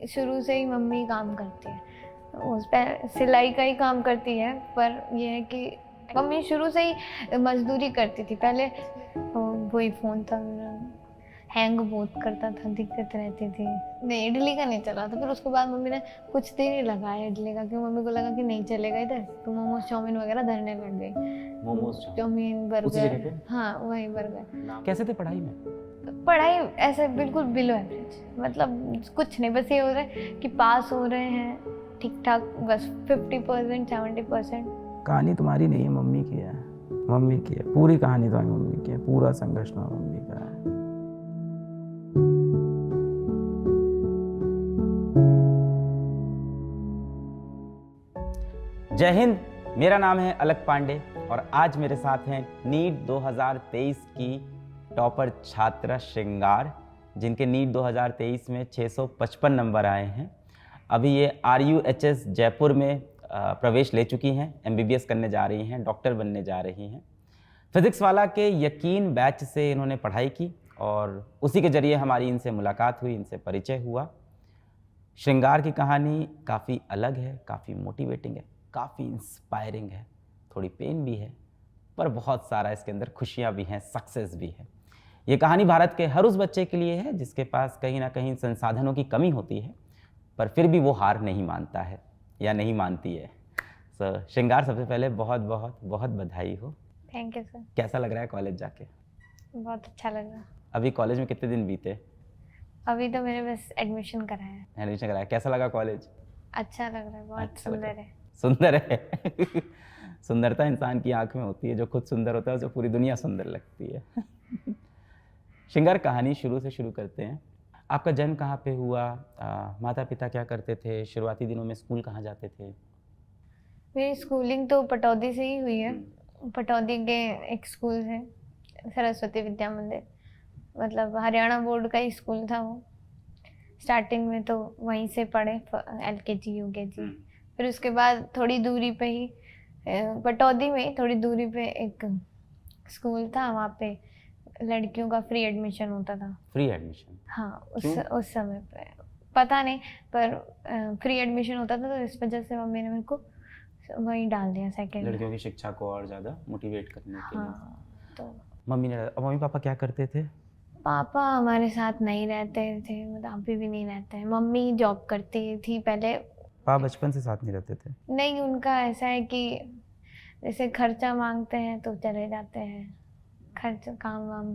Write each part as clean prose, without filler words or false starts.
शुरू से ही मम्मी काम करती है, उस पर सिलाई का ही काम करती है। पर ये है कि मम्मी शुरू से ही मजदूरी करती थी। पहले वही फ़ोन था, हैंग बहुत करता था, दिक्कत रहती थी। नहीं, इडली का नहीं चला था। फिर उसके बाद मम्मी ने कुछ दिन ही लगाया इडली का, क्योंकि मम्मी को लगा कि नहीं चलेगा इधर, तो मोमोज चाउमीन वगैरह धरने लग गई। मोमोज चाउमीन बर्गर, हाँ वही बर्गर। कैसे थे पढ़ाई में? पढ़ाई ऐसे बिल्कुल बिलो एवरेज, मतलब कुछ नहीं, बस ये हो रहा है कि पास हो रहे हैं ठीक ठाक, बस 50% 70%। कहानी तुम्हारी नहीं है, मम्मी की है। मम्मी की है पूरी कहानी, तुम्हारी मम्मी की है, पूरा संघर्ष तुम्हारी मम्मी का है। जय हिंद, मेरा नाम है अलक पांडे और आज मेरे साथ हैं नीट 2023 की टॉपर छात्रा श्रृंगार, जिनके नीट 2023 में 655 नंबर आए हैं। अभी ये RUHS जयपुर में प्रवेश ले चुकी हैं, MBBS करने जा रही हैं, डॉक्टर बनने जा रही हैं। फिजिक्स वाला के यकीन बैच से इन्होंने पढ़ाई की और उसी के जरिए हमारी इनसे मुलाकात हुई, इनसे परिचय हुआ। श्रृंगार की कहानी काफ़ी अलग है, काफ़ी मोटिवेटिंग है, काफ़ी इंस्पायरिंग है, थोड़ी पेन भी है, पर बहुत सारा इसके अंदर खुशियाँ भी हैं, सक्सेस भी है। ये कहानी भारत के हर उस बच्चे के लिए है जिसके पास कहीं ना कहीं संसाधनों की कमी होती है, पर फिर भी वो हार नहीं मानता है या नहीं मानती है। श्रृंगार, सबसे पहले बहुत बहुत बहुत बधाई हो। Thank you sir. कैसा लग रहा है कॉलेज जाके? बहुत अच्छा लग रहा। अभी कॉलेज में कितने दिन बीते? अभी तो मैंने बस एडमिशन कराया है। एडमिशन कराया, कैसा लगा कॉलेज? अच्छा लग रहा है, बहुत अच्छा लग सुंदर रहा है। सुंदर है। सुंदरता इंसान की आंख में होती है, जो खुद सुंदर होता है उसे पूरी दुनिया सुंदर लगती है। श्रृंगार, कहानी शुरू से शुरू करते हैं। आपका जन्म कहाँ पे हुआ? माता पिता क्या करते थे? शुरुआती दिनों में स्कूल कहाँ जाते थे? मेरी स्कूलिंग तो पटौदी से ही हुई है। पटौदी के एक स्कूल है, सरस्वती विद्या मंदिर, मतलब हरियाणा बोर्ड का ही स्कूल था वो। स्टार्टिंग में तो वहीं से पढ़े, LKG UKG। फिर उसके बाद थोड़ी दूरी पे ही पटौदी में ही थोड़ी दूरी पे एक स्कूल था, वहाँ पे लड़कियों का फ्री एडमिशन होता था। Free admission? हाँ, उस समय पे पता नहीं, पर फ्री एडमिशन होता था, तो इस वजह से मम्मी ने मेरे को वहीं डाल दिया सेकेंड। लड़कियों की शिक्षा को और ज़्यादा मोटिवेट करने के लिए। हाँ, तो मम्मी पापा क्या करते थे? पापा हमारे साथ नहीं रहते थे, मतलब अभी भी नहीं रहते हैं। मम्मी जॉब करती थी पहले। पापा बचपन से साथ नहीं रहते थे? नहीं, उनका ऐसा है कि जैसे खर्चा मांगते हैं तो चले जाते हैं, खर्च काम वाम।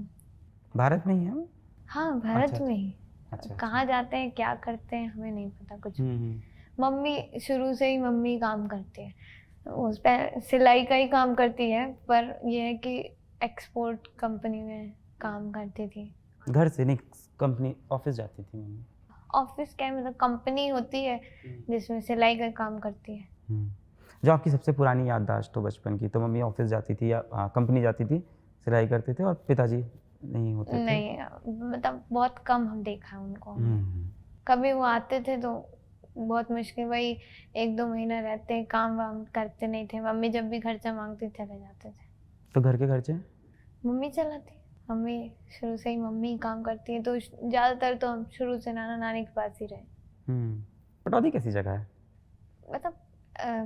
भारत में ही है? हाँ, भारत अच्छा, में ही। अच्छा। कहाँ जाते हैं, क्या करते हैं, हमें नहीं पता कुछ। हम्म। मम्मी शुरू से ही मम्मी काम करती है, उस पर सिलाई का ही काम करती है। पर यह है कि एक्सपोर्ट कंपनी में काम करती थी। घर से नहीं, कंपनी ऑफिस जाती थी मम्मी? ऑफिस क्या है, मतलब कंपनी होती है जिसमें सिलाई का काम करती है। जो आपकी सबसे पुरानी याददाश्त तो बचपन की, तो मम्मी ऑफिस जाती थी या कंपनी जाती थी, सिलाई करते थे, और पिताजी नहीं होते थे? नहीं, मतलब बहुत कम हम देखा उनको। कभी वो आते थे तो बहुत मुश्किल, वही 1-2 महीना रहते, काम वाम करते नहीं थे। मम्मी जब भी खर्चा मांगती चले जाते थे। तो घर के खर्चे मम्मी चलाती। मम्मी शुरू से ही मम्मी काम करती है, तो ज़्यादातर तो हम शुरू से नाना नानी के पास ही रहे। पटौदी कैसी जगह है? मतलब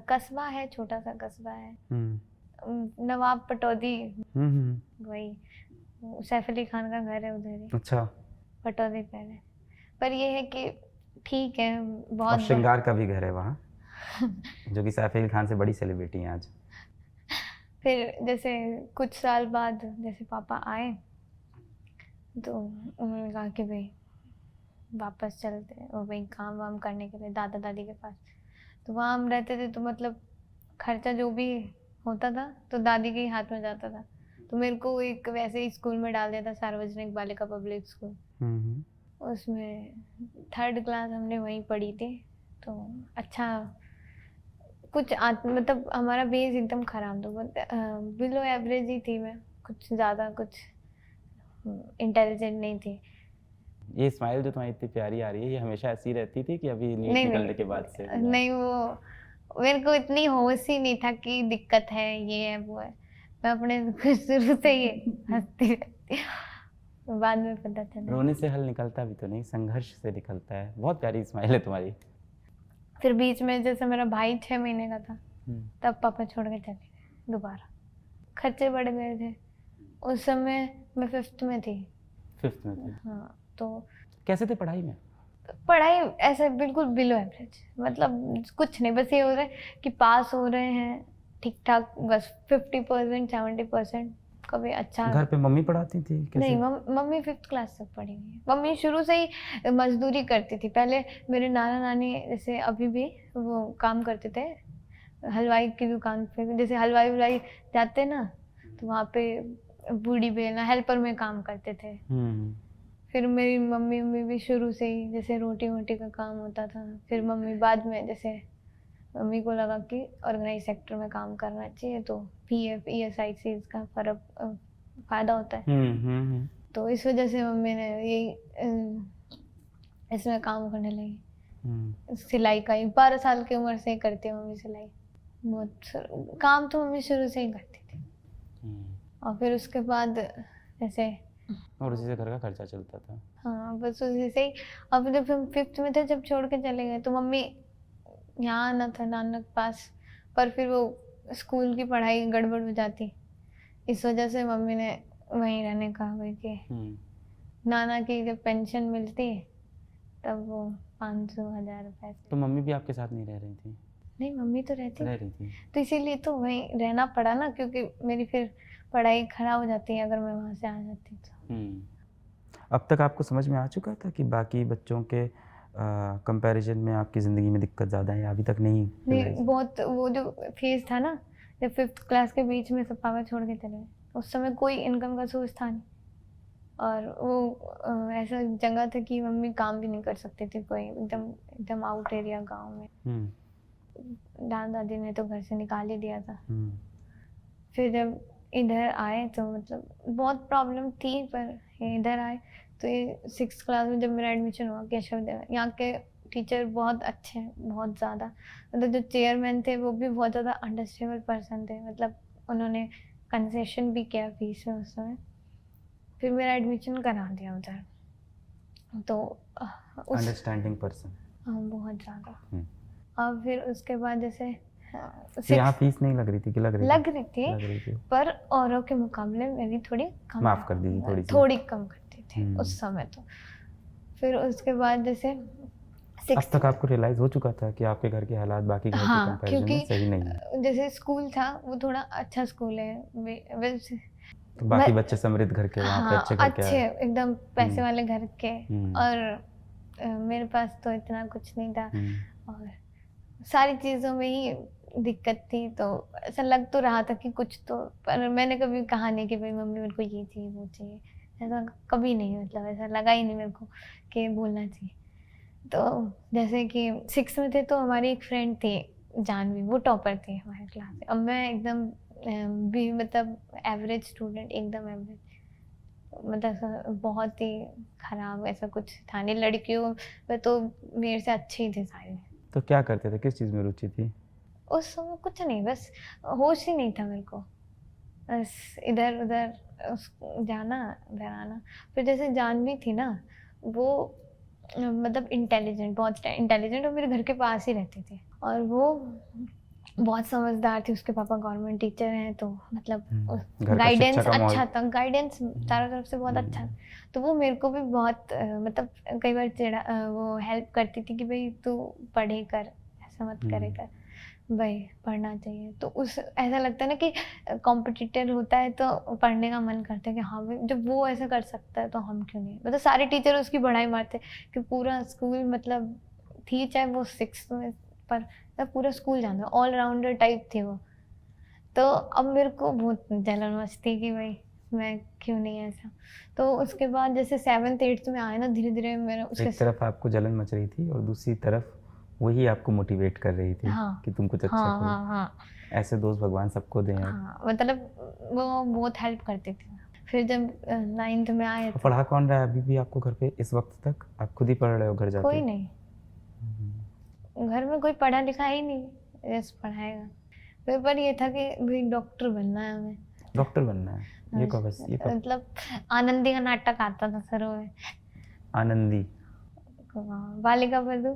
कस्बा है, छोटा सा कस्बा है, नवाब पटौदी। वही सैफ अली खान का घर है उधर ही। अच्छा। पटौदी पहले। पर ये है कि ठीक है, और बहुत श्रृंगार का भी घर है वहाँ, जो कि सैफ अली खान से बड़ी सेलिब्रिटी हैं आज। फिर जैसे कुछ साल बाद जैसे पापा आए तो उन्होंने कहा कि भाई वापस चलते हैं, और वही काम वाम करने के लिए दादा दादी के पास। तो वहाँ हम रहते थे, तो मतलब खर्चा जो भी होता था तो दादी के ही हाथ में जाता था। तो मेरे को एक वैसे ही स्कूल में डाल दिया था, सार्वजनिक बालिका पब्लिक स्कूल। उसमें 3rd क्लास हमने वहीं पढ़ी थी। तो अच्छा कुछ मतलब हमारा बेस एकदम ख़राब था, बिलो एवरेज ही थी मैं, कुछ ज़्यादा कुछ इंटेलिजेंट नहीं थी। ये स्माइल जो तुम्हारी इतनी प्यारी आ रही है, ये हमेशा ऐसी रहती थी कि अभी नीट निकलने के बाद से? नहीं, वो मेरे को इतनी होश ही नहीं था कि दिक्कत है, ये है वो है। मैं अपने शुरू से ही हंसती रहती। बाद में पता चला। रोने से हल निकलता भी तो नहीं, संघर्ष से निकलता है। बहुत प्यारी स्माइल है तुम्हारी। फिर बीच में जैसे मेरा भाई 6 महीने का था, हम्म, तब पापा छोड़ के चले गए दोबारा। खर्चे बढ़ गए थे उस समय, मैं 5th में थी। 5th में थे। हाँ, तो कैसे थे पढ़ाई में? पढ़ाई ऐसे बिल्कुल बिलो एवरेज, मतलब कुछ नहीं, बस ये हो रहा है कि पास हो रहे हैं ठीक ठाक, बस 50% 70%। कभी अच्छा घर पे मम्मी पढ़ाती थी कैसे? नहीं, मम्मी 5th क्लास तक पढ़ी हुई है। मम्मी शुरू से ही मजदूरी करती थी। पहले मेरे नाना नानी जैसे अभी भी वो काम करते थे हलवाई की दुकान पे, जैसे हलवाई वलवाई जाते ना, तो वहाँ पे बूढ़ी बेलना हेल्पर में काम करते थे। फिर मेरी मम्मी भी शुरू से ही जैसे रोटी वोटी का काम होता था। फिर मम्मी बाद में जैसे मम्मी को लगा कि ऑर्गेनाइज सेक्टर में काम करना चाहिए, तो PF ESIC का फ़ायदा होता है। तो इस वजह से मम्मी ने यही इसमें काम करने लगी। सिलाई का ही 12 साल की उम्र से ही करती है मम्मी सिलाई। बहुत काम तो मम्मी शुरू से ही करती थी। और फिर उसके बाद जैसे और उसी से घर का खर्चा चलता था। हाँ, बस उसी से ही। अब जब हम 5th में थे, जब छोड़ के चले गए, तो मम्मी यहाँ आना था नाना के पास, पर फिर वो स्कूल की पढ़ाई गड़बड़ हो जाती। इस वजह से मम्मी ने वहीं रहने का हुआ कि नाना की जब पेंशन मिलती तब वो 500-1000 रुपए। तो मम्मी भी आपके साथ नहीं रह रही थी? नहीं, मम्मी तो रहती रह रही थी। तो इसीलिए तो वहीं रहना पड़ा ना, क्योंकि मेरी फिर पढ़ाई खराब हो जाती है अगर मैं वहाँ से आ जाती तो। अब तक आपको समझ में आ चुका था कि बाकी बच्चों के कंपैरिजन में आपकी ज़िंदगी में दिक्कत ज़्यादा है, अभी तक नहीं? नहीं, बहुत वो जो फेज था ना, जब 5th क्लास के बीच में सब पापा छोड़ के चले गए, उस समय कोई इनकम का सोर्स था नहीं। और वो ऐसा जगह था कि मम्मी काम भी नहीं कर सकती थी, कोई एकदम आउट एरिया गांव में। दादा दादी ने तो घर से निकाल ही दिया था। फिर जब इधर आए तो मतलब बहुत प्रॉब्लम थी, पर इधर आए तो ये 6th क्लास में जब मेरा एडमिशन हुआ केशव विद्यालय, यहाँ के टीचर बहुत अच्छे हैं, बहुत ज़्यादा। मतलब जो चेयरमैन थे वो भी बहुत ज़्यादा अंडरस्टैंडेबल पर्सन थे, मतलब उन्होंने कंसेशन भी किया फीस में उस समय। फिर मेरा एडमिशन करा दिया उधर। तो अंडरस्टैंडिंग पर्सन। हाँ, बहुत ज़्यादा। और फिर उसके बाद जैसे तो यहाँ फीस नहीं लग रही थी कि लग रही थी? पर औरों के मुकाबले मेरी थोड़ी कम, माफ़ कर दीजिए, थोड़ी कम करती थी उस समय तो। फिर उसके बाद जैसे अब तक आपको रियलाइज हो चुका था कि आपके घर के हालात बाकी घर के कंपैरिजन में सही नहीं है? जैसे स्कूल था वो थोड़ा अच्छा स्कूल है, वैसे तो बाकी बच्चे समृद्ध घर के, वहाँ पे अच्छे घर के, अच्छे एकदम पैसे वाले घर के। और मेरे पास तो इतना कुछ नहीं था, और सारी चीज़ों में ही दिक्कत थी। तो ऐसा लग तो रहा था कि कुछ तो, पर मैंने कभी कहा नहीं कि भाई मम्मी मेरे को ये चाहिए वो चाहिए, ऐसा कभी नहीं, मतलब ऐसा लगा ही नहीं मेरे को कि बोलना चाहिए। तो जैसे कि 6th में थे तो हमारी एक फ्रेंड थी जानवी, वो टॉपर थी हमारे क्लास में। अब मैं एकदम भी मतलब एवरेज स्टूडेंट, एकदम एवरेज, मतलब बहुत ही खराब, ऐसा कुछ था नहीं। लड़कियों में तो मेरे से अच्छे ही थे सारे। तो क्या करते थे, किस चीज़ में रुचि थी? उस समय कुछ नहीं, बस होश ही नहीं था मेरे को, बस इधर उधर जाना इधर आना। फिर जैसे जानवी थी ना, वो मतलब इंटेलिजेंट, बहुत इंटेलिजेंट, और मेरे घर के पास ही रहती थी। और वो बहुत समझदार थी, उसके पापा गवर्नमेंट टीचर हैं, तो मतलब गाइडेंस अच्छा था, गाइडेंस चारों तरफ से बहुत अच्छा। तो वो मेरे को भी बहुत मतलब कई बार वो हेल्प करती थी कि भाई तू पढ़े कर, ऐसा मत करे कर, भाई पढ़ना चाहिए। तो उस ऐसा लगता है ना कि कॉम्पिटिटर होता है तो पढ़ने का मन करता है कि हाँ भाई, जब वो ऐसा कर सकता है तो हम क्यों नहीं। मतलब सारे टीचर उसकी बढ़ाई मारते कि पूरा स्कूल, मतलब थी चाहे वो 6th में, पर पूरा स्कूल जानता, ऑलराउंडर टाइप थी वो। तो अब मेरे को बहुत जलन मचती कि भाई मैं क्यों नहीं ऐसा। तो उसके बाद जैसे 7th 8th में आए ना, धीरे धीरे मेरा उसके एक तरफ आपको जलन मच रही थी और दूसरी तरफ वही आपको मोटिवेट कर रही थी कि तुम कुछ अच्छा करो। ऐसे दोस्त भगवान सबको दें। मतलब वो बहुत हेल्प करती थी। फिर जब 9th में आए, पढ़ा कौन रहा है अभी भी आपको घर पे इस वक्त तक? आप खुद ही पढ़ रहे हो घर जाके? कोई नहीं, घर में कोई पढ़ा लिखा ही नहीं, बस पढ़ाएगा। फिर पर ये था कि भाई डॉक्टर बनना है हमें। डॉक्टर बनना है? ये कब ये कब मतलब आनंदी का नाटक आता था शुरू में। आनंदी बालिका वधू,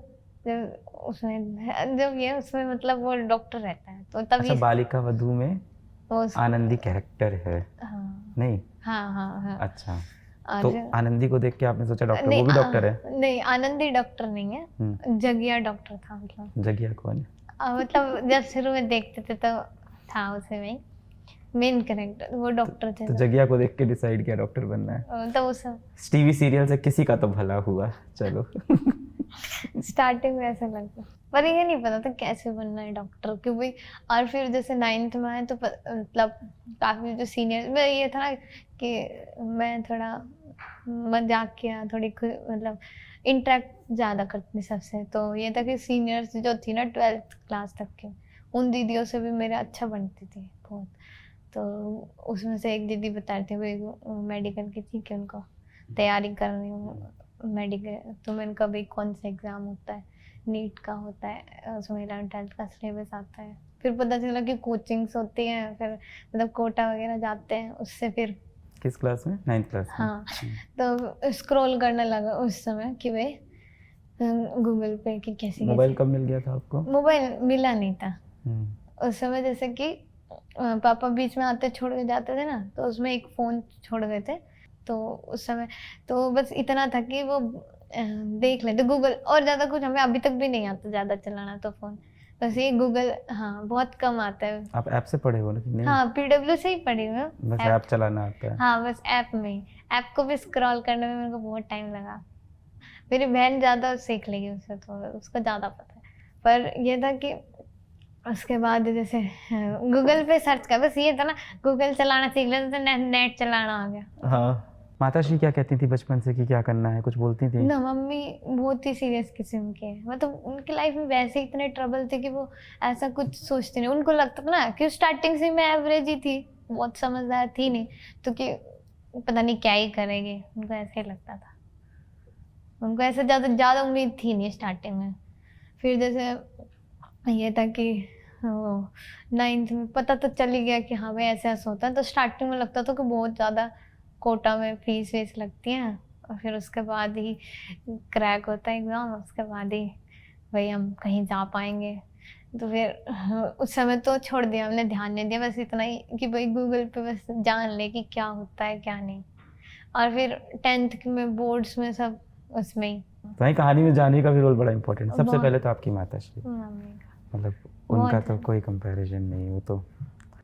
उसमें मतलब वो डॉक्टर रहता है तो तभी। अच्छा, बालिका वधू में आनंदी कैरेक्टर है। हाँ नहीं, हाँ हाँ हाँ। अच्छा, तो आनंदी को देख के आपने सोचा डॉक्टर, वो भी डॉक्टर है? नहीं, आनंदी डॉक्टर नहीं है, जगिया डॉक्टर था। मतलब जगिया कौन है? मतलब जब शुरू में देखते थे तो था उसे में मेन कैरेक्टर, वो डॉक्टर थे। तो जगिया को देख के डिसाइड किया डॉक्टर बनना है? तो उस टीवी सीरियल से किसी का तो भला हुआ, चलो। स्टार्टिंग में ऐसा लगता, पर ये नहीं पता था कैसे बनना है डॉक्टर, क्योंकि और फिर जैसे 9th में आए तो मतलब काफी जो सीनियर में ये था कि मैं थोड़ा मजाक किया, थोड़ी मतलब इंटरेक्ट ज़्यादा करती थी सबसे, तो ये था कि सीनियर्स जो थी ना 12th क्लास तक के, उन दीदियों से भी मेरा अच्छा बनती थी बहुत। तो उसमें से एक दीदी बता रही थी वो मेडिकल की थी कि उनको तैयारी करनी हो मेडिकल, तो मैंने कभी कौन सा एग्ज़ाम होता है, नीट का होता है, उसमें 11th-12th का सिलेबस आता है। फिर पता चला कि कोचिंग्स होती हैं, फिर मतलब कोटा वगैरह जाते हैं, उससे फिर। किस क्लास में? 9th क्लास में? हाँ, तो स्क्रॉल करने लगा उस समय कि भाई गूगल पे कि कैसे मोबाइल कब मिल गया था आपको? मोबाइल मिला नहीं था उस समय। जैसे कि पापा बीच में आते छोड़ के जाते थे ना, तो उसमें एक फ़ोन छोड़ गए थे, तो उस समय तो बस इतना था कि वो देख लेते गूगल, और ज़्यादा कुछ हमें अभी तक भी नहीं आता ज़्यादा चलाना, तो फ़ोन बस ये गूगल, हाँ बहुत कम आता है। आप ऐप से पढ़े हो ना कि नहीं? हाँ, PW से ही पढ़ी हूँ। बस ऐप चलाना आता है? हाँ, बस ऐप में ही। ऐप को भी स्क्रॉल करने में मेरे को बहुत टाइम लगा। मेरी बहन ज़्यादा सीख लेगी उससे, तो उसको ज़्यादा पता है। पर ये था कि उसके बाद जैसे गूगल पे सर्च कर, बस ये था ना, गूगल चलाना सीख लेते तो नेट चलाना आ गया। हाँ। माताश्री क्या कहती थी बचपन से कि क्या करना है, कुछ बोलती थी? ना, मम्मी बहुत ही सीरियस किस्म के, मतलब उनकी लाइफ में वैसे इतने ट्रबल थे कि वो ऐसा कुछ सोचते नहीं। उनको लगता था ना कि स्टार्टिंग से मैं एवरेज ही थी, बहुत समझदार थी नहीं, तो कि पता नहीं क्या ही करेंगे, उनको ऐसे ही लगता था। उनको ऐसे ज़्यादा उम्मीद थी नहीं स्टार्टिंग में। फिर जैसे ये था कि वो 9th में पता तो चल ही गया कि हाँ भाई ऐसे ऐसा होता है, तो स्टार्टिंग में लगता था कि बहुत ज़्यादा कोटा में फीस वीस लगती हैं, और फिर उसके बाद ही क्रैक होता है एग्ज़ाम, उसके बाद ही भाई हम कहीं जा पाएंगे। तो फिर उस समय तो छोड़ दिया हमने, ध्यान नहीं दिया, बस इतना ही कि भाई गूगल पे बस जान ले कि क्या होता है क्या नहीं। और फिर 10th में बोर्ड्स में सब उसमें ही। तो कहानी में जाने का भी रोल बड़ा इम्पोर्टेंट है। सबसे बहुत। पहले तो आपकी माताश्री, मम्मी का मतलब उनका बहुत तो है। कोई कंपैरिजन नहीं। वो तो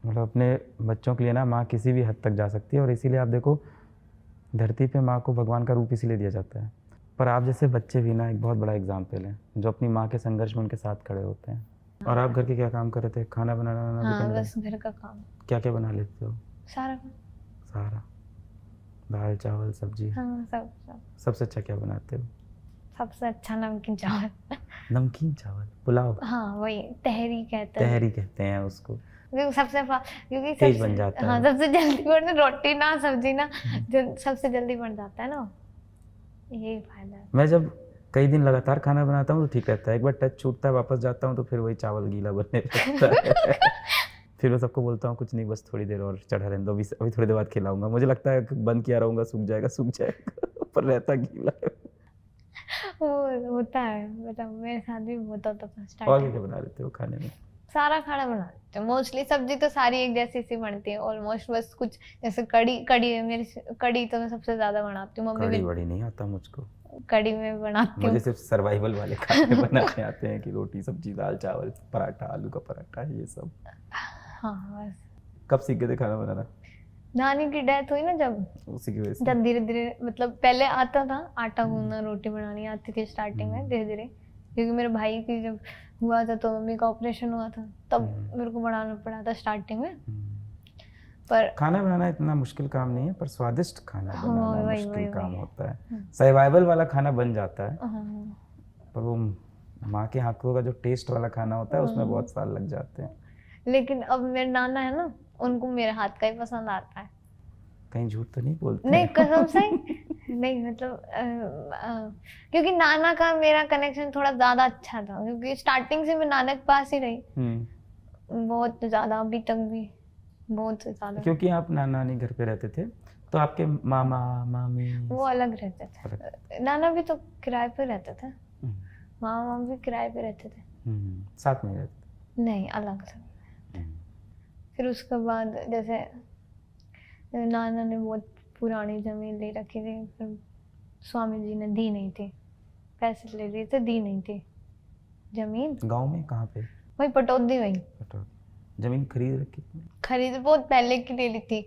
मतलब अपने बच्चों के लिए ना माँ किसी भी हद तक जा सकती है, और इसीलिए आप देखो धरती पे माँ को भगवान का रूप इसीलिए दिया जाता है। पर आप जैसे बच्चे भी ना एक बहुत बड़ा एग्जाम्पल हैं, जो अपनी माँ के संघर्ष में उनके साथ खड़े होते हैं। और आप घर के क्या काम कर रहे थे? खाना बनाना भी हाँ, करना? बस घर का काम क्या क्या बना लेते हो? सारा काम। सारा? दाल चावल सब्जी? हाँ, सब सब। सबसे अच्छा क्या बनाते हो? सबसे अच्छा नमकीन चावल। नमकीन चावल, पुलाव? हाँ, वही तहरी कहते हैं। तहरी कहते हैं उसको। क्योंकि क्योंकि तेज बन जाता हाँ, है। सबसे जल्दी बनता, रोटी ना सब्जी ना, जो सबसे जल्दी बन जाता है ना, यही फायदा है। मैं जब कई दिन लगातार खाना बनाता हूँ तो ठीक रहता है, एक बार टच छूटता है वापस जाता हूँ तो फिर वही चावल गीला बनने लगता है। फिर मैं सबको बोलता हूँ कुछ नहीं, बस थोड़ी देर और चढ़ा रहने दो, अभी थोड़ी देर बाद खिलाऊंगा। मुझे लगता है कि बंद किया रहूँगा सूख जाएगा पर रहता गीला है। वो होता है, मतलब मेरे साथ भी होता था और स्टार्टिंग। क्या बना लेते हो खाने में? सारा खाना बना लेते हैं मोस्टली। सब्जी तो सारी एक जैसी सी बनती है ऑलमोस्ट, बस कुछ जैसे कड़ी है मेरी, कड़ी तो मैं सबसे ज्यादा बनाती हूँ। मम्मी कड़ी भी बड़ी नहीं आता मुझको, कड़ी में बनाती हूँ। मुझे सिर्फ सर्वाइवल वाले खाने बनाने आते हैं कि रोटी सब्जी दाल चावल पराठा, आलू का पराठा, ये सब। हाँ, बस कब सीख गए थे खाना बनाना? नानी की डेथ हुई ना जब, उसी की वजह से? जब धीरे धीरे, मतलब पहले आता था आटा गूंदना, रोटी बनानी आती थी स्टार्टिंग में, धीरे धीरे, क्योंकि मेरे भाई की जब हुआ था तो मम्मी का ऑपरेशन हुआ था, तब मेरे को बनाना पड़ा था स्टार्टिंग में। पर खाना बनाना इतना मुश्किल काम नहीं है, पर स्वादिष्ट खाना बनाना वही मुश्किल काम होता है। सर्वाइवल वाला खाना बन जाता है, पर वो माँ के हाथों का जो टेस्ट वाला खाना होता है उसमें बहुत साल लग जाते हैं। लेकिन अब मेरे नाना है ना, उनको मेरे हाथ का ही पसंद आता है। कहीं झूठ तो नहीं बोलते? नहीं, कसम से नहीं, मतलब क्योंकि नाना का मेरा कनेक्शन थोड़ा ज्यादा अच्छा था, क्योंकि स्टार्टिंग से मैं नाना के पास ही रही बहुत ज्यादा, अभी तक भी बहुत ज़्यादा। क्योंकि आप नाना नानी घर पे रहते थे, तो आपके मामा मामी वो अलग रहते थे। नाना भी तो किराए पे रहते थे, हम्म, मामा भी किराए पे रहते थे। साथ में रहते नहीं, अलग थे। थे। फिर उसके बाद जैसे नाना ने बहुत पुरानी ज़मीन ले रखी थी, फिर स्वामी जी ने दी नहीं थी, पैसे ले लिए थे, दी नहीं थी ज़मीन। गांव में कहाँ पे? वही पटौदी, वही जमीन खरीद रखी थी? खरीद बहुत पहले की ले ली थी,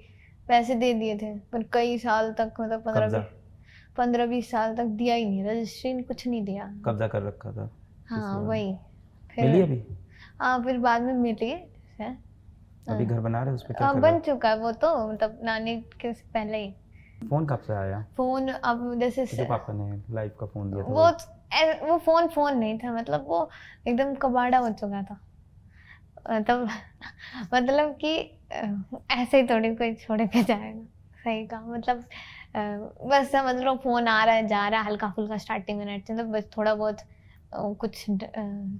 पैसे दे दिए थे, पर कई साल तक मतलब कब्जा 15-20 साल तक दिया ही नहीं, रजिस्ट्री कुछ नहीं दिया। कब्जा कर रखा था हाँ किसी और ने। वही। मिली फिर अभी? हाँ, फिर बाद में मिली है। अभी घर बना रहे हो, उस पे क्या हाँ, कर बन रहे चुका है वो तो, मतलब नानी के से पहले ही। हो? फोन कब से आया? फोन अब जैसे जो पापा ने लाइफ का फोन दिया था वो फोन नहीं था, मतलब वो एकदम कबाड़ा हो चुका था। तब मतलब कि ऐसे ही थोड़ी कोई छोड़ के जाएगा, सही कहा। मतलब बस समझ लो फोन आ रहा है जा रहा है, हल्का फुल्का स्टार्टिंग में नेट से, तो बस थोड़ा बहुत कुछ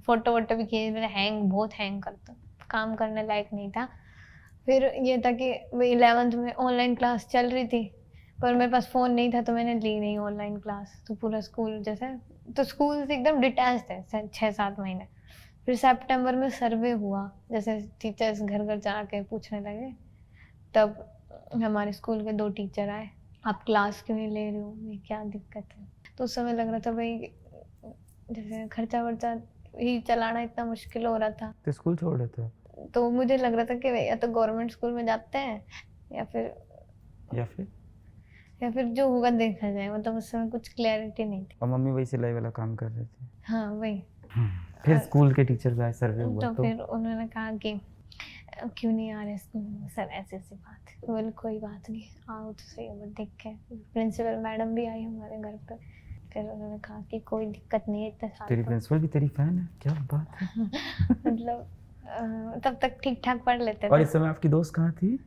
फोटो वोटो भी खींच रहे, हैंग बहुत हैंग करता, काम करने लायक नहीं था। फिर ये था कि 11th में ऑनलाइन क्लास चल रही थी, पर मेरे पास फ़ोन नहीं था, तो मैंने ली नहीं ऑनलाइन क्लास। तो पूरा स्कूल जैसे, तो स्कूल से एकदम डिटैच थे 6-7 महीने। फिर सितंबर में सर्वे हुआ, जैसे टीचर्स घर घर जाके पूछने लगे, तब हमारे स्कूल के 2 टीचर आए, आप क्लास क्यों नहीं ले रहे हो, ये क्या दिक्कत है। तो उस समय लग रहा था भाई जैसे खर्चा वर्चा ही चलाना इतना मुश्किल हो रहा था। तो स्कूल छोड़ रहे थे तो मुझे लग रहा था कि या तो गवर्नमेंट स्कूल में जाते हैं या फिर जो होगा देखा जाए, मतलब उस समय कुछ क्लैरिटी नहीं थी। और मम्मी वही सिलाई वाला काम कर रहे थे? हाँ वही। फिर स्कूल के टीचर का सर्वे हुआ तो फिर उन्होंने कहा कि क्यों नहीं आ रहे स्कूल में सर, ऐसी ऐसी बात है। बोले कोई बात नहीं, आओ तो सही, अब देख के। प्रिंसिपल मैडम भी आई हमारे घर पर, फिर उन्होंने कहा कि कोई दिक्कत नहीं है इतने साल। तेरी प्रिंसिपल भी तेरी फैन है? क्या बात है। मतलब तब तक ठीक ठाक पढ़ लेते और थे। इस समय आपकी दोस्त कहाँ थी?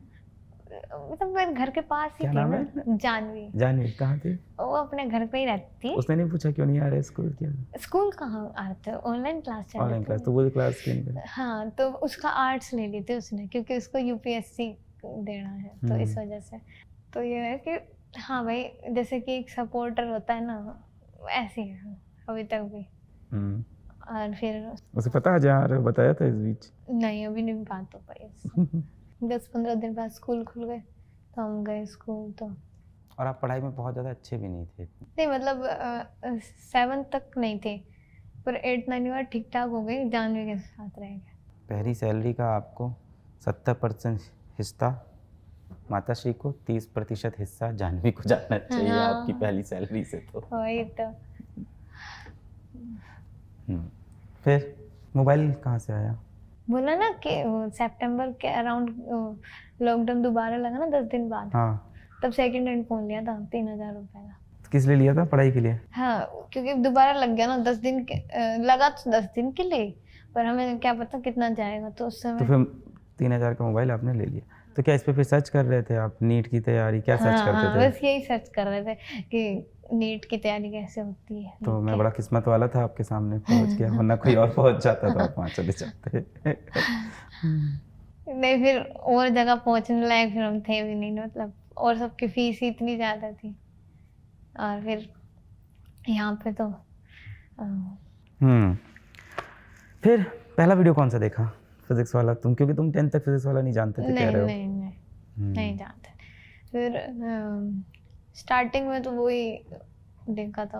मतलब मेरे घर के पास ही क्या थी नाम ना, है? जानवी। जानवी कहाँ थी? वो अपने घर पे ही रहती थी। उसने नहीं पूछा क्यों नहीं आ रहे स्कूल? क्या स्कूल कहाँ आते, ऑनलाइन क्लास चल ऑनलाइन रही क्लास? थी। तो वो क्लास क्यों नहीं करी? हाँ, तो उसका आर्ट्स ले ली थी उसने, क्योंकि उसको यूपीएससी देना है, तो इस वजह से। तो ये है कि हाँ भाई, जैसे कि एक सपोर्टर होता है ना, ऐसे ही है अभी तक भी। और फिर उसे पता है जहाँ रहे, बताया था इस बीच? नहीं, अभी नहीं बात हो पाई इससे। 10-15 दिन बाद स्कूल खुल गए, तो हम गए स्कूल। तो और आप पढ़ाई में बहुत ज़्यादा अच्छे भी नहीं थे? नहीं, मतलब 7 तक नहीं थे, पर 8-9 बार ठीक ठाक हो गई, जानवी के साथ रह गए। पहली सैलरी का आपको 70% हिस्सा माताश्री को, 30% हिस्सा जानवी को जाना चाहिए आपकी पहली सैलरी से। तो वही तो। फिर मोबाइल कहाँ से आया? बोला ना कि सितंबर के अराउंड लॉकडाउन दोबारा लगा ना 10 दिन बाद, हाँ, तब सेकंड हैंड फोन लिया था 3000 रुपए का। तो किस लिए लिया था? पढ़ाई के लिए? हाँ, क्योंकि दोबारा लग गया ना 10 दिन के, लगा तो 10 दिन के लिए, पर हमें क्या पता कितना जाएगा, तो उस समय। तो फिर 3000 का मोबाइल आपने ले लिया। तो क्या इस पे फिर सर्च कर रहे थे आप, नीट की तैयारी क्या सर्च करते थे? बस यही सर्च कर रहे थे कि नीट की तैयारी कैसे होती है। तो मैं बड़ा किस्मत वाला था, आपके सामने पहुंच गया, वरना कोई और पहुंच जाता तो आप वहाँ चले जाते। नहीं, फिर और जगह पहुंचने लायक फिर हम थे भी नहीं, मतलब, और सबकी फीस ही इतनी ज़्यादा थी, और फिर यहाँ पे तो फिर पहला वीडियो कौन सा देखा फिजिक्स वाला तुम? क्योंकि तुम 10th तक फिजिक्स वाला नहीं जानते थे, कह रहे हो। नहीं जानते। फिर स्टार्टिंग में तो वही देखा था,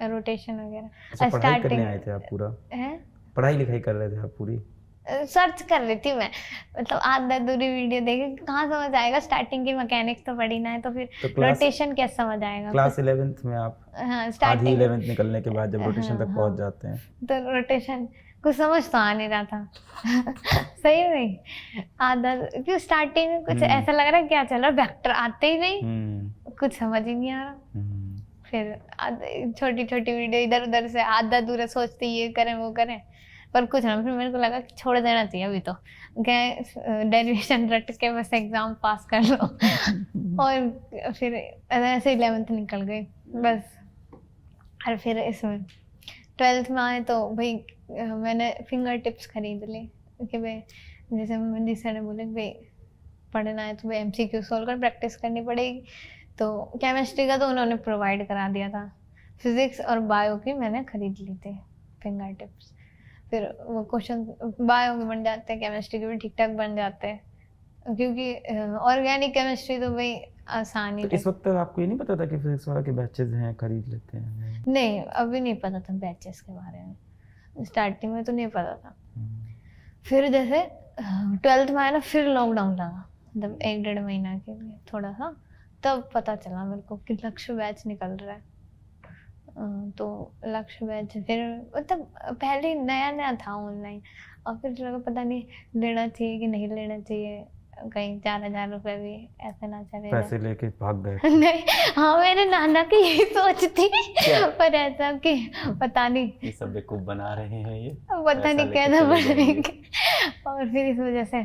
रोटेशन वगैरह। अच्छा, पढ़ाई करने आए थे आप पूरा? है, पढ़ाई लिखाई कर रहे थे आप पूरी? सर्च कर रही थी मैं, मतलब आधा अधूरी वीडियो देखे, कहाँ समझ आएगा, स्टार्टिंग की मैकेनिक्स तो पढ़ी ना है, तो फिर रोटेशन क्या समझ आएगा। क्लास 11th में आप, हाँ, आधी स्टार्टिंग 11th निकलने के बाद जब रोटेशन तक पहुंच जाते हैं, तो रोटेशन कुछ समझ तो आ नहीं रहा था। सही में आधा, क्यों स्टार्टिंग में कुछ ऐसा लग रहा है क्या चल रहा है, वेक्टर आते ही नहीं, कुछ समझ ही नहीं आ रहा। फिर छोटी छोटी वीडियो इधर उधर से आधा दूर सोचते ये करें वो करें, पर कुछ ना। फिर मेरे को लगा कि छोड़ देना चाहिए अभी, तो क्या डेरिवेशन रट के बस एग्जाम पास कर लो। और फिर ऐसे 11th निकल गई बस। और फिर इसमें 12th में आए तो भाई मैंने फिंगर टिप्स खरीद ली, क्योंकि भाई जैसे मंदी सर ने बोले भाई पढ़ना है तो भाई MCQ सोल्व कर प्रैक्टिस करनी पड़ेगी। तो केमिस्ट्री का तो उन्होंने प्रोवाइड करा दिया था, फिजिक्स और बायो की मैंने खरीद ली थी फिंगर टिप्स। फिर वो क्वेश्चन बायो के बन जाते हैं, केमिस्ट्री के भी ठीक ठाक बन जाते हैं, क्योंकि ऑर्गेनिक केमिस्ट्री तो भाई आसान ही तो इस वक्त आपको ये नहीं पता था कि फिजिक्स वाला के बैचेज हैं, खरीद लेते हैं? नहीं, अभी नहीं पता था बैचेस के बारे में, स्टार्टिंग में तो नहीं पता था। फिर जैसे 12th में आया ना, फिर लॉकडाउन लगा, मतलब 1-1.5 महीना के लिए थोड़ा सा, तब पता चला मेरे को कि लक्ष्य बैच निकल रहा है। तो लक्ष्य बैच फिर मतलब पहले ही नया नया था ऑनलाइन, और फिर लगा पता नहीं लेना चाहिए कि नहीं लेना चाहिए, कहीं 4,000 रुपये भी ऐसे ना चले जाए। पैसे लेके भाग गए? नहीं, हाँ मेरे नाना की यही सोच थी, पर ऐसा कि पता नहीं ये सब बेवकूफ बना रहे हैं ये, पता नहीं कैसे बनेंगे, और फिर इस वजह से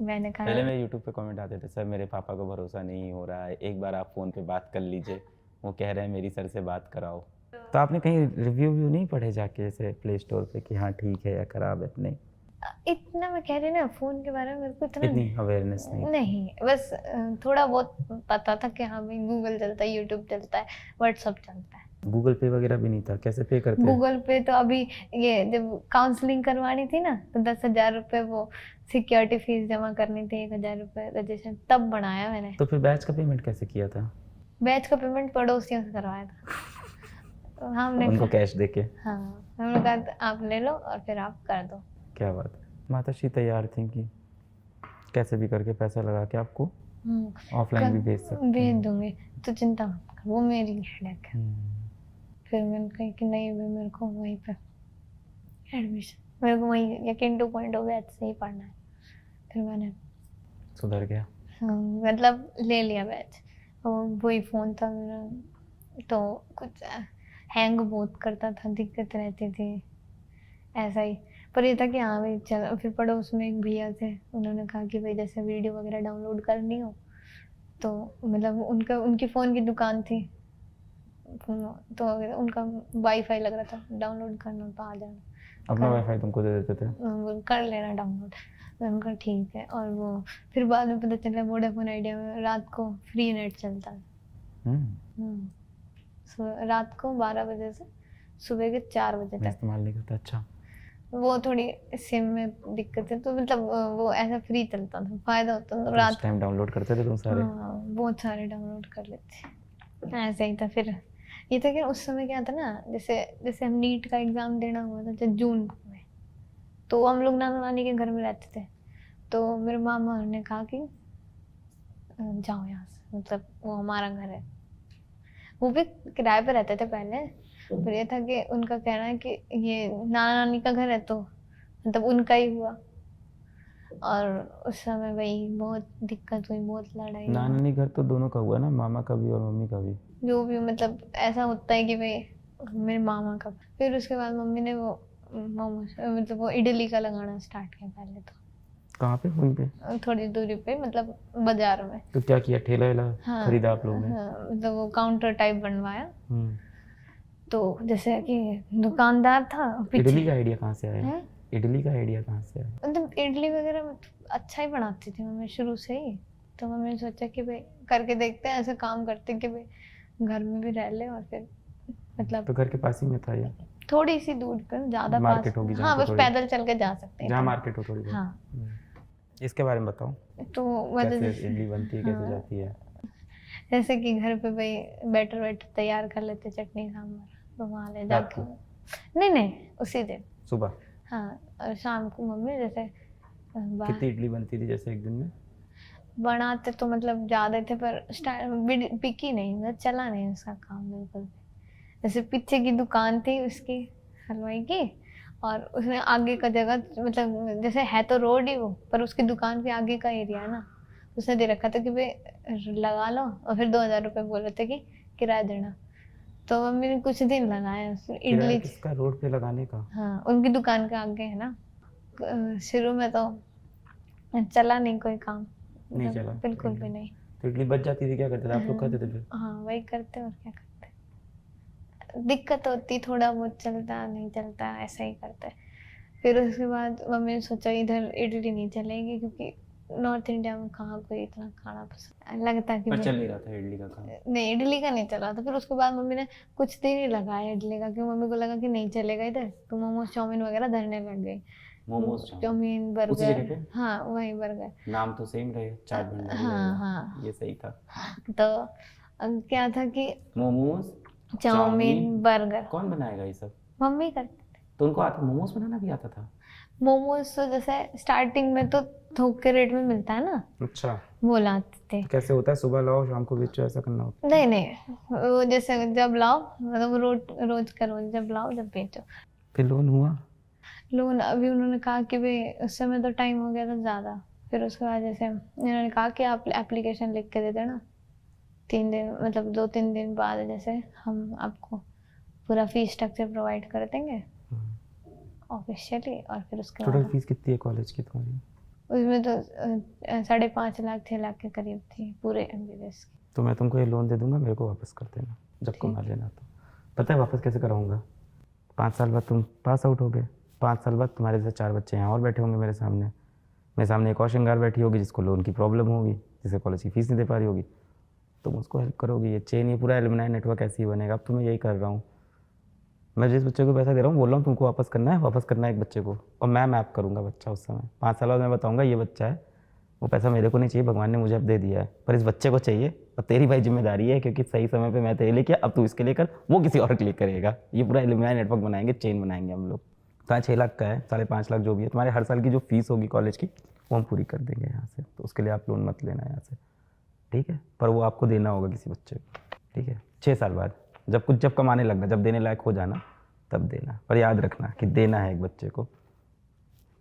मैंने कहा पहले मेरे यूट्यूब पे कमेंट आते थे, सर मेरे पापा को भरोसा नहीं हो रहा है, एक बार आप फ़ोन पे बात कर लीजिए, वो कह रहे हैं मेरी सर से बात कराओ। तो आपने कहीं रिव्यू व्यू नहीं पढ़े जाके ऐसे प्ले स्टोर पे कि हाँ ठीक है या खराब है? नहीं, इतना मैं कह रही ना फ़ोन के बारे में मेरे को इतना इतनी अवेयरनेस नहीं? नहीं, बस थोड़ा बहुत पता था कि हाँ भाई गूगल चलता है, यूट्यूब चलता है, व्हाट्सअप चलता है। गूगल पे वगैरह भी नहीं था? कैसे पे करते हैं? गूगल पे तो अभी ये जब काउंसलिंग करवानी थी ना, तो 10,000 रुपये वो सिक्योरिटी फीस जमा करनी थी, 1,000 रुपये रजिस्ट्रेशन, तब बनाया मैंने। तो फिर बैच का पेमेंट कैसे किया था? बैच का पेमेंट पड़ोसियों से करवाया था। तो हमने उनको कैश देके? हाँ, हमने कहा आप ले लो और फिर आप कर दो। क्या बात है। माताश्री तैयार थी कि कैसे भी करके पैसा लगा के आपको ऑफलाइन भी भेज सकते भेज हैं? दूंगी, तो चिंता मत कर, वो मेरी हेडेक है। फिर मैंने कहा कि नहीं भाई मेरे को वहीं पे एडमिशन, मेरे को वहीं यकीन 2.0 बैच से ही पढ़ना है। फिर मैंने सुधर गया? मतलब ले लिया बैच, और वही फ़ोन था मेरा, तो कुछ हैंग बहुत करता था, दिक्कत रहती थी ऐसा ही। पर ये था कि हाँ भाई चलो, फिर पड़ोस में एक भैया थे, उन्होंने कहा कि भाई जैसे वीडियो वगैरह डाउनलोड करनी हो तो मतलब उनकी फ़ोन की दुकान थी, तो उनका वाईफाई लग रहा था, डाउनलोड करना तो आ जाना, अपना वाईफाई तुमको दे देते थे? कर लेना डाउनलोड। मैंने कहा ठीक है, और वो फिर बाद में पता चला वोडाफोन आइडिया में रात को फ्री नेट चलता है। रात को 12 बजे से सुबह के 4 बजे मैं तक। इस्तेमाल नहीं करता। अच्छा। वो थोड़ी सिम में दिक्कत है, तो मतलब वो ऐसा फ्री चलता था, फायदा होता था। तो रात उस टाइम डाउनलोड करते थे तुम सारे? हाँ, बहुत सारे डाउनलोड कर लेते, ऐसे ही था। फिर ये था कि उस समय क्या था ना, जैसे जैसे हम नीट का एग्ज़ाम देना हुआ था जून में, तो हम लोग नाना नानी के घर में रहते थे, तो मेरे मामा ने कहा कि जाओ यहाँ से, मतलब वो हमारा घर है। वो भी किराए पे रहते थे पहले, पर ये था कि उनका कहना है कि ये नाना नानी का घर है, तो मतलब उनका ही हुआ। और उस समय भाई बहुत दिक्कत हुई, बहुत लड़ाई हुई। नानी घर तो दोनों का हुआ ना, मामा का भी और मम्मी का भी? जो भी मतलब ऐसा होता है कि भाई मेरे मामा का। फिर उसके बाद मम्मी ने वो मोमोज, मतलब वो इडली का लगाना स्टार्ट किया पहले तो। कहाँ पे? वहीं पे? थोड़ी दूरी पे, मतलब बाजार में। तो क्या किया, ठेला वेला हाँ, खरीदा आप लोगों ने? हाँ, मतलब वो काउंटर टाइप बनवाया। तो जैसे कि दुकानदार था पीछे। इडली का आइडिया कहाँ से आया? हैं? इडली का आइडिया कहाँ से आया? मतलब इडली वगैरह अच्छा ही बनाती थी मम्मी शुरू से ही, तो मम्मी ने सोचा कि भाई करके देखते हैं, ऐसा काम करते कि भाई घर में भी रह ले, और फिर मतलब तो घर के पास ही में था ये? थोड़ी सी दूर पर, ज्यादा मार्केट पास। होगी जहाँ हाँ, पे बस थोड़ी- पैदल चल के जा सकते हैं जहाँ कहीं। मार्केट हो थोड़ी बहुत। हाँ, इसके बारे में बताओ, तो मतलब कैसे इडली बनती है, कैसे हाँ, जाती है? जैसे कि घर पे भाई बैटर तैयार कर लेते, चटनी सांभर, तो वहाँ ले रात जाके नहीं उसी दिन। सुबह? हाँ, और शाम को मम्मी जैसे कितनी इडली बनती थी जैसे एक दिन में? बनाते तो मतलब ज़्यादा थे, पर बिकी नहीं, मतलब चला नहीं उसका काम बिल्कुल भी। जैसे पीछे की दुकान थी उसकी हलवाई की, और उसने आगे का जगह, मतलब जैसे है तो रोड ही वो, पर उसकी दुकान के आगे का एरिया है ना, उसने दे रखा था कि भाई लगा लो, और फिर 2,000 रुपये बोल रहे थे कि किराया देना। तो मम्मी ने कुछ दिन लगाया किराया इडली। किसका, रोड पे लगाने का? हाँ, उनकी दुकान के आगे है ना। शुरू में तो चला नहीं कोई काम, नहीं मतलब चला बिल्कुल भी नहीं। तो इडली बच जाती थी, क्या करते थे आप लोग? खाते थे फिर? हाँ, वही करते और क्या करते। दिक्कत होती, थोड़ा बहुत चलता नहीं चलता ऐसा ही करते। फिर उसके बाद मम्मी ने सोचा इधर इडली नहीं चलेगी, क्योंकि नॉर्थ इंडिया में कहाँ कोई इतना खाना पसंद लगता कि पर चल नहीं रहा था इडली का खाना। नहीं, इडली का नहीं चला था। फिर उसके बाद मम्मी ने कुछ दिन ही लगाया इडली का, क्योंकि मम्मी को लगा कि नहीं चलेगा इधर, तो मोमोज चाउमीन वगैरह धरने लग गई। मोमोज चाउमीन उसी जगह बर्गर, पे? हाँ वही बर्गर। नाम तो सेम रहे, चाट भंडारी हाँ रहेगा। हाँ। ये सही था। तो क्या था कि मोमोज चाउमीन बर्गर कौन बनाएगा ये सब? मम्मी करती। तो उनको आता, मोमोज बनाना भी आता था? मोमोज तो जैसे स्टार्टिंग में तो थोक के रेट में मिलता है ना, अच्छा, वो लाते थे। कैसे होता है? सुबह लाओ शाम को बेचो, ऐसा करना होता नहीं नहीं, वो जैसे जब लाओ, मतलब रोज का रोज, जब लाओ जब बेचो। है? फिर लोन हुआ? लोन अभी उन्होंने कहा कि भाई उस समय तो टाइम हो गया था ज़्यादा। फिर उसके बाद जैसे इन्होंने कहा कि आप एप्लीकेशन लिख के दे देना, 3 दिन मतलब 2-3 दिन बाद जैसे हम आपको पूरा फीस स्ट्रक्चर प्रोवाइड कर देंगे ऑफिशियली। और फिर उसके टोटल बाद फीस कितनी है कॉलेज की तुम्हारी? उसमें तो 5.5 लाख 6 लाख के करीब थी पूरे MBBS की। तो मैं तुमको ये लोन दे दूंगा, मेरे को वापस कर देना जब कमा लेना। तो पता है वापस कैसे कराऊंगा? 5 साल बाद तुम पास आउट हो गए, 5 साल बाद तुम्हारे जैसे 4 बच्चे यहाँ और बैठे होंगे मेरे सामने एक और श्रृंगार बैठी होगी जिसको लोन की प्रॉब्लम होगी, जिसे कॉलेज की फीस नहीं दे पा रही होगी, तुम उसको हेल्प करोगी। ये चेन, ये पूरा एलुमनाई नेटवर्क ऐसे ही बनेगा। अब तो मैं यही कर रहा हूँ, मैं जिस बच्चे को पैसा दे रहा हूँ बोल रहा हूँ तुमको वापस करना है एक बच्चे को, और मैं मैप करूँगा बच्चा उस समय। 5 साल बाद मैं बताऊँगा ये बच्चा है, वो पैसा मेरे को नहीं चाहिए, भगवान ने मुझे अब दे दिया है, पर इस बच्चे को चाहिए, और तेरी भाई जिम्मेदारी है क्योंकि सही समय पे मैं तेरे लिए किया, अब तू इसके लिए कर, वो किसी और के लिए करेगा। ये पूरा एलुमनाई नेटवर्क बनाएंगे, चेन बनाएंगे हम लोग। तो 6 लाख का है, 5.5 लाख जो भी है तुम्हारे हर साल की जो फीस होगी कॉलेज की, वो हम पूरी कर देंगे यहाँ से। तो उसके लिए आप लोन मत लेना यहाँ से, ठीक है? पर वो आपको देना होगा किसी बच्चे को, ठीक है? 6 साल बाद जब कमाने लगना, जब देने लायक हो जाना तब देना, पर याद रखना कि देना है एक बच्चे को,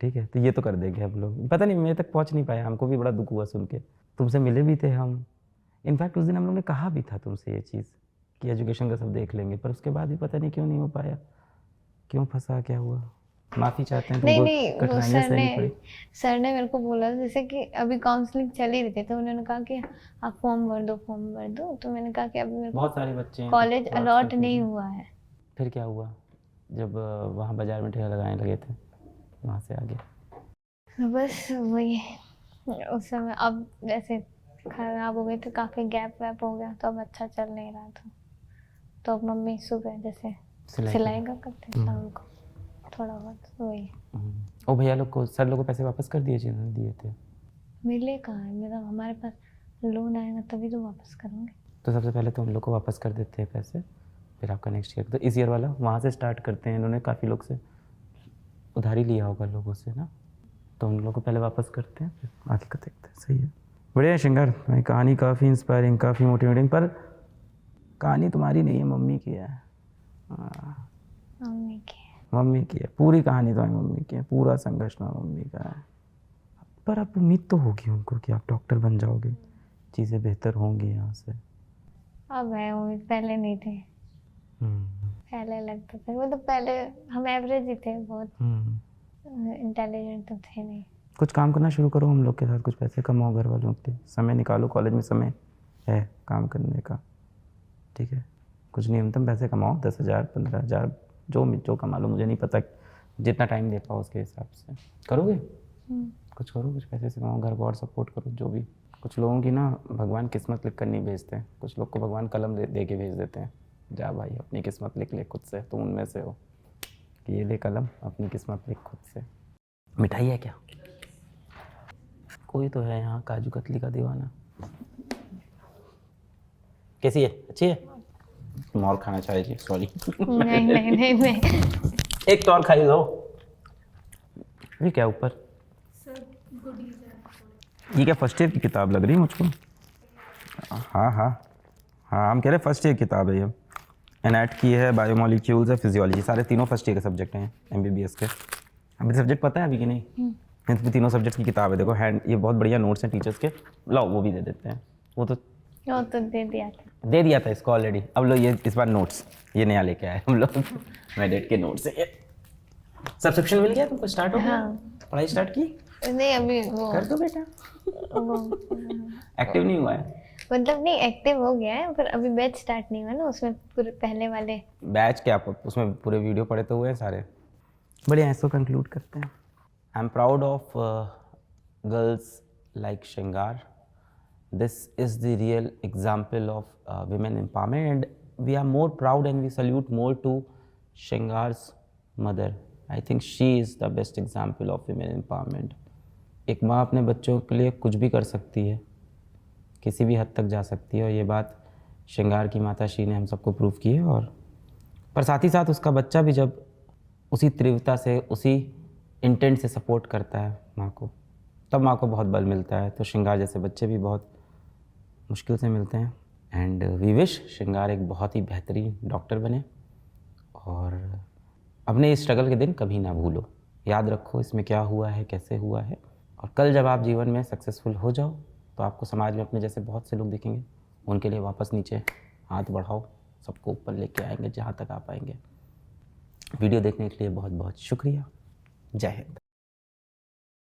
ठीक है? तो ये तो कर देंगे हम लोग। पता नहीं मेरे तक पहुंच नहीं पाया, हमको भी बड़ा दुख हुआ सुन के। तुमसे मिले भी थे हम, इनफैक्ट उस दिन हम लोग ने कहा भी था तुमसे ये चीज़ कि एजुकेशन का सब देख लेंगे, पर उसके बाद भी पता नहीं क्यों नहीं हो पाया, क्यों फंसा, क्या हुआ? माफ़ी चाहते हैं, नहीं तुमको नहीं, वो कठिनाइयाँ सहनी पड़ी। सर ने मेरे को बोला जैसे कि अभी काउंसलिंग चल ही रही थी, तो उन्होंने कहा कि आप फॉर्म भर दो। तो मैंने कहा कि अभी मेरे को बहुत सारे बच्चे हैं, कॉलेज थोड़ा अलॉट confusion। नहीं हुआ है। फिर क्या हुआ जब वहाँ बाजार में ठेला लगाने लगे थे, वहाँ से आगे? बस वही, उस समय अब जैसे खराब हो गई तो काफ़ी गैप वैप हो गया, तो अब अच्छा चल नहीं रहा था। तो अब मम्मी सुबह जैसे सिलाई का करते हैं, शाम को थोड़ा बहुत वही। ओ भैया लोग को, सर लोग को पैसे वापस कर दिए जिन्होंने दिए थे? मिले कहाँ है, मेरा हमारे पास लोन आएगा तभी तो वापस करेंगे। तो सबसे पहले तो हम लोग को वापस कर देते हैं पैसे, फिर आपका नेक्स्ट ईयर, तो इस ईयर वाला वहाँ से स्टार्ट करते हैं। इन्होंने काफ़ी लोग से उधारी लिया होगा लोगों से ना, तो उन लोगों को पहले वापस करते हैं, फिर आगे का देखते हैं। सही है, बढ़िया श्रृंगार, तुम्हारी कहानी काफ़ी इंस्पायरिंग, काफ़ी मोटिवेटिंग, पर कहानी तुम्हारी नहीं है, मम्मी की है। मम्मी की है पूरी कहानी, तुम्हारी मम्मी की है, पूरा संघर्ष तुम्हारी मम्मी का है। पर अब उम्मीद तो होगी उनको कि आप डॉक्टर बन जाओगे, चीज़ें बेहतर होंगी यहाँ से। अब है उम्मीद, पहले नहीं थे। पहले लगता था, वो तो पहले हम एवरेज ही थे, बहुत इंटेलिजेंट तो थे नहीं। कुछ काम करना शुरू करो हम लोग के साथ, कुछ पैसे कमाओ घर वालों के लिए, समय निकालो, कॉलेज में समय है काम करने का, ठीक है? कुछ न्यूनतम पैसे कमाओ, 10,000 15,000 जो कमा लो, मुझे नहीं पता, जितना टाइम दे पाओ उसके हिसाब से करोगे। कुछ करो, कुछ पैसे से कमाओ, घर को और सपोर्ट करो जो भी। कुछ लोगों की ना भगवान किस्मत लिख कर नहीं भेजते हैं, कुछ लोग को भगवान कलम दे के भेज देते हैं, जा भाई अपनी किस्मत लिख ले खुद से। तुम उनमें से हो कि ये ले कलम, अपनी किस्मत लिख खुद से। मिठाई है क्या? कोई तो है यहाँ काजू कतली का दीवाना। कैसी है? अच्छी है? तुम और खाना चाह रही, सॉरी। नहीं एक तो और खाई लो। ये क्या ऊपर? ये क्या फर्स्ट ईयर की किताब लग रही है मुझको? हाँ, हम कह रहे फर्स्ट ईयर किताब है ये। एनएट की है, बायोमोलिक्यूल्स है, फिजियोलॉजी, सारे तीनों फर्स्ट ईयर के सब्जेक्ट हैं MBBS के। अभी सब्जेक्ट पता है अभी कि नहीं? तो तीनों सब्जेक्ट की किताब है, देखो हैंड, ये बहुत बढ़िया नोट्स हैं टीचर्स के, लाओ वो भी दे देते हैं। वो तो दे दिया था इसको ऑलरेडी। अब लो ये इस बार नोट्स, ये नया लेके आए हम लोग, मेडेट के नोट्स है। सब्सक्रिप्शन मिल गया तुमको? स्टार्ट हो गया? पढ़ाई स्टार्ट की? नहीं अभी वो कर दो बेटा। एक्टिव नहीं हुआ है? मतलब नहीं, एक्टिव हो गया है, पर अभी बैच स्टार्ट नहीं हुआ ना, उसमें पूरे पहले वाले बैच क्या, उसमें पूरे वीडियो पढ़े तो हुए हैं सारे। बढ़िया, इसको कंक्लूड करते हैं। I am proud of girls like Shingar. This is the real example of women empowerment, and we are more proud and we salute more to Shingar's mother. I think she is the best example of women empowerment. एक माँ अपने बच्चों के लिए कुछ भी कर सकती है, किसी भी हद तक जा सकती है, और ये बात श्रृंगार की माता श्री ने हम सबको प्रूव की है। और पर साथ ही साथ उसका बच्चा भी जब उसी तीव्रता से, उसी इंटेंट से सपोर्ट करता है माँ को, तब माँ को बहुत बल मिलता है। तो श्रृंगार जैसे बच्चे भी बहुत मुश्किल से मिलते हैं। एंड वी विश श्रृंगार एक बहुत ही बेहतरीन डॉक्टर बने, और अपने इस स्ट्रगल के दिन कभी ना भूलो। याद रखो इसमें क्या हुआ है, कैसे हुआ है, और कल जब आप जीवन में सक्सेसफुल हो जाओ तो आपको समाज में अपने जैसे बहुत से लोग दिखेंगे, उनके लिए वापस नीचे हाथ बढ़ाओ, सबको ऊपर लेके आएंगे जहाँ तक आप आएंगे। वीडियो देखने के लिए बहुत बहुत शुक्रिया। जय हिंद।